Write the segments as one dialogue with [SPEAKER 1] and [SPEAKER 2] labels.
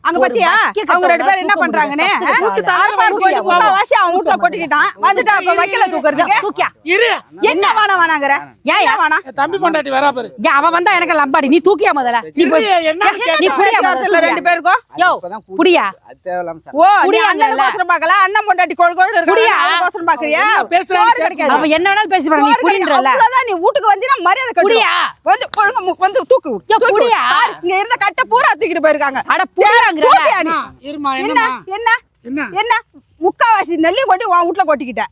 [SPEAKER 1] அங்க பத்தியா அவங்க ரெண்டு பேரும் என்ன பண்றாங்கன்னு வாசி அவன் வீட்டுல கொட்டிக்கிட்டான் வந்துட்டு அப்ப வைக்கல தூக்குறதுக்கு என்ன வேணாங்கிற
[SPEAKER 2] தம்பி பொண்டாட்டி வரா பாரு
[SPEAKER 3] அவ வந்தா எனக்கு லம்பாடி நீ தூக்கியா முதல்ல
[SPEAKER 1] நீ குடியா ரெண்டு பேருக்கும்
[SPEAKER 3] குடியா
[SPEAKER 1] ஓ நீ அண்ணன் கோசரம் பாக்கல அண்ணன் பொண்டாட்டி கோழு கோசரம் பாக்குறியா கிடைக்காது
[SPEAKER 3] அவ என்ன வேணாலும் பேசி பாரு நீ குடின்றல
[SPEAKER 1] நீ வீட்டுக்கு வந்தீனா மரியாதை குடியா வந்து ஒழுங்கா வந்து தூக்கு
[SPEAKER 3] குடியா
[SPEAKER 1] இங்க இருந்த கட்ட பூரா தூக்கிட்டு போயிருக்காங்க
[SPEAKER 3] அட பூராங்கற
[SPEAKER 1] என்ன முக்காவாசி நெல்லி கொட்டி உன் வீட்டுல கொட்டிக்கிட்ட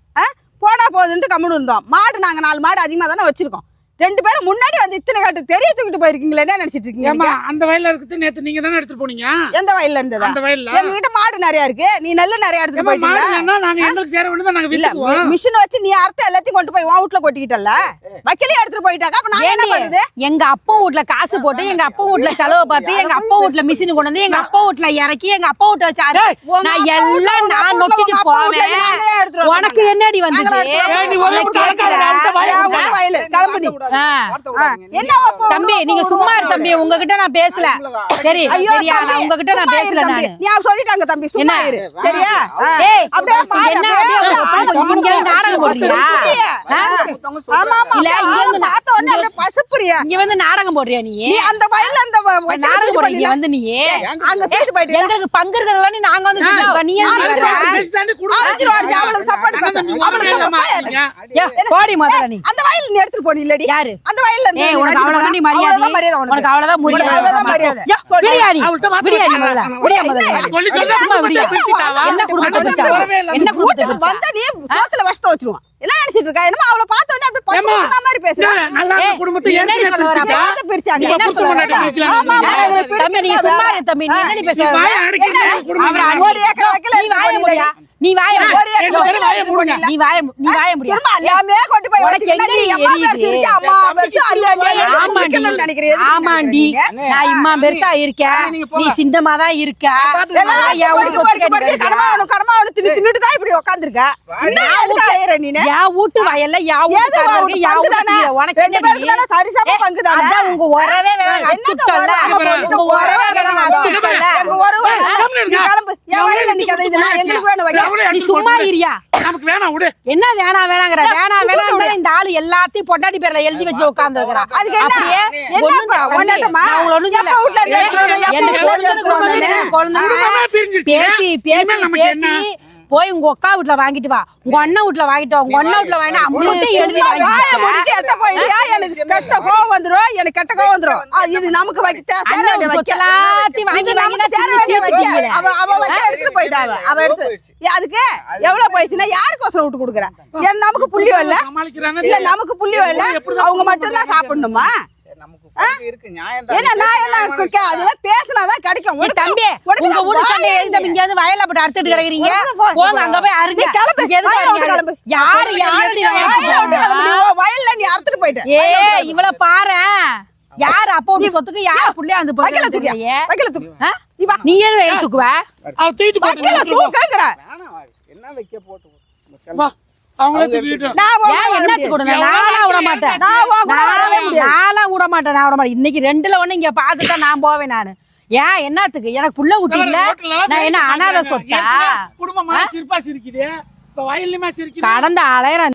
[SPEAKER 1] போனா போகுதுன்ட்டு கம்முன்னு இருந்தோம் மாடு நாங்க 4 மாடு அதிகமா தானே வச்சிருக்கோம் ரெண்டு பேரும் முன்னாடி வந்து இத்தனை காட்டு தெரிய தூக்கிட்டு போயிருக்கீங்களே என்ன நினைச்சிட்டு இருக்கீங்க
[SPEAKER 2] அந்த வயல்ல இருக்குது நேத்து நீங்க தானே எடுத்துட்டு போனீங்க
[SPEAKER 1] எந்த வயல்ல இருந்ததா
[SPEAKER 2] அந்த வயல்ல
[SPEAKER 1] எங்க கிட்ட மாடு நிறைய இருக்கு நீ நெல்லு நிறைய எடுத்துட்டு போயிட்டீங்க
[SPEAKER 2] நாங்க எங்களுக்கு சேர வேண்டியதா நாங்க வித்துக்குவோம்
[SPEAKER 1] மிஷின் வச்சு நீ அறுத்து எல்லாத்தையும் கொண்டு போய் உன் வீட்டுல கொட்டிக்கிட்டல வக்கீலே எடுத்துட்டு போயிட்டாக்க அப்ப நான் என்ன பண்றது
[SPEAKER 3] எங்க அப்பா வீட்டுல காசு போட்டு எங்க அப்பா வீட்டுல செலவு பார்த்து எங்க அப்பா வீட்டுல மிஷின் கொண்டு வந்து எங்க அப்பா வீட்டுல இறக்கி எங்க அப்பா வீட்டுல வச்சாரு நான் எல்லாம் நான் நொட்டிட்டு போவேன் உனக்கு என்னடி வந்தது தம்பி நீங்க சும்மா இரு தம்பி உங்ககிட்ட நான் பேசல சரி சரியா நான் உங்ககிட்ட நான் பேசல நானு
[SPEAKER 1] நீ சொல்லிட்டாங்க தம்பி சும்மா இரு சரியா
[SPEAKER 3] அப்படியே என்ன இங்க நாடகம் போடுறியா
[SPEAKER 1] ஆமா ஆமா இல்ல இங்க வந்து பார்த்த உடனே அப்படியே பசுப்புறியா
[SPEAKER 3] இங்க வந்து நாடகம் போடுறியா நீ
[SPEAKER 1] அந்த வயல்ல அந்த
[SPEAKER 3] நாடகம் போடுறியா வந்து நீ
[SPEAKER 1] அங்க போயிட்டு போயிட்டு
[SPEAKER 3] எங்களுக்கு பங்கு இருக்கறதானே நாங்க வந்து நீ
[SPEAKER 1] அவளுக்கு சப்போர்ட்
[SPEAKER 3] போடி முதல்ல நீ
[SPEAKER 1] அந்த வயல்ல நீ எடுத்துட்டு போனி இல்லடி
[SPEAKER 3] யாரு
[SPEAKER 1] அந்த வயல்ல இருந்து
[SPEAKER 3] உனக்கு அவ்வளவுதான் மரியாதை உனக்கு அவ்வளவுதான் மரியாதை பிரியாணி பிரியாணி முதல்ல
[SPEAKER 2] சொல்லி
[SPEAKER 3] என்ன குடும்பத்தை என்ன குடும்பத்தை
[SPEAKER 1] வந்தா நீ கோத்துல வஷ்ட வச்சிருவான் என்ன நினைச்சிட்டு இருக்கா என்னமா அவளை பார்த்த உடனே அப்படியே பசுன மாதிரி பேசுற
[SPEAKER 2] நல்லா குடும்பத்தை
[SPEAKER 3] என்னடி சொல்ல வர
[SPEAKER 1] பேச பிரிச்சாங்க
[SPEAKER 3] என்ன சொல்ற ஆமா தம்பி நீ சும்மா இரு தம்பி நீ என்னடி பேசுற
[SPEAKER 1] அவர் ஒரு ஏக்கர் வைக்கல
[SPEAKER 3] நீ வாய
[SPEAKER 1] ஒரு ஏக்கர் வைக்கல
[SPEAKER 3] நீ வாய முடியா
[SPEAKER 1] திரும்ப எல்லாமே கொண்டு போய் வச்சிருக்கீங்க நீ அம்மா பேர் இருக்கு அம்மா பெருசு அல்ல நினைக்கிறேன்
[SPEAKER 3] ஆமாண்டி நான் இம்மா பெருசா இருக்கேன் நீ சின்னமா தான் இருக்க
[SPEAKER 1] கடமா தின்னுட்டு தான் இப்படி உட்கார்ந்திருக்க எதுக்கு அலையற நீ
[SPEAKER 3] யா ஊட்டு வயல்ல யா ஊட்டு யா ஊட்டு உனக்கு என்ன
[SPEAKER 1] சரிசம பங்கு தானே
[SPEAKER 3] உங்க உறவே வேணாம் அத்துட்டல உங்க உறவே வேணாம் அத்துட்டல
[SPEAKER 1] எங்க உறவு நீ கிளம்பு என் வயல்ல நிக்காத இது நான் எங்களுக்கு வேணும் வைக்க
[SPEAKER 3] நீ சும்மா இருயா
[SPEAKER 2] நமக்கு வேணாம் விடு
[SPEAKER 3] என்ன வேணாங்கற வேணாம் இந்த ஆளு எல்லாத்தையும் பொண்டாட்டி பேர்ல எழுதி வச்சு உட்கார்ந்து இருக்கறான்
[SPEAKER 1] அதுக்கு என்ன என்னப்பா ஒண்ணட்டமா
[SPEAKER 3] நான் உங்கள ஒண்ணும் சொல்ல
[SPEAKER 1] வீட்ல
[SPEAKER 3] பேசி பேசி போய் உங்க அக்கா வீட்ல வாங்கிட்டு வா உங்க அண்ணன் வீட்ல வாங்கிட்டு வா உங்க அண்ணன் வீட்ல வாங்கினா அம்முட்டே எழுதி வாங்கிட்டு
[SPEAKER 1] எட்ட போயிடியா எனக்கு கெட்ட கோவம் வந்துரும் எனக்கு கெட்ட கோவம் வந்துரும் இது நமக்கு வைக்க சேர வேண்டிய வைக்க
[SPEAKER 3] எல்லாத்தையும் வாங்கி வாங்கினா
[SPEAKER 1] சேர வேண்டிய வைக்க அவ வைக்க எடுத்து போயிட்டா அவ எடுத்து அதுக்கு எவ்வளவு போயிடுச்சுன்னா யாருக்கோசரம் விட்டு கொடுக்குற ஏன் நமக்கு புள்ளியோ இல்ல இல்ல நமக்கு புள்ளியோ இல்ல அவங்க மட்டும் தான் சாப்பிடணுமா பேசினாதான் கிடைக்கும்
[SPEAKER 3] தம்பி உங்க வீடு சண்டை எழுந்த இங்க வயல்ல போட்டு அறுத்துட்டு கிடக்குறீங்க போங்க அங்க போய் அருங்க யாரு யாரு
[SPEAKER 1] வயல்ல நீ அறுத்துட்டு போயிட்ட
[SPEAKER 3] இவள பாரு யாரு அப்பா சொத்துக்கு யாரு புள்ளையா வந்து நீ ஏன் தூக்குவ
[SPEAKER 1] என்ன வைக்க போட்டு
[SPEAKER 3] இன்னைக்கு 2ல 1 இங்க பாத்துட்டா நான் போவேன் நானு ஏன் என்னத்துக்கு எனக்கு புள்ள ஊட்டி இல்ல நான் என்ன அனாதை சொத்தா
[SPEAKER 2] குடும்பமா சிரிப்பா சிரிக்குது
[SPEAKER 3] கடந்த 1000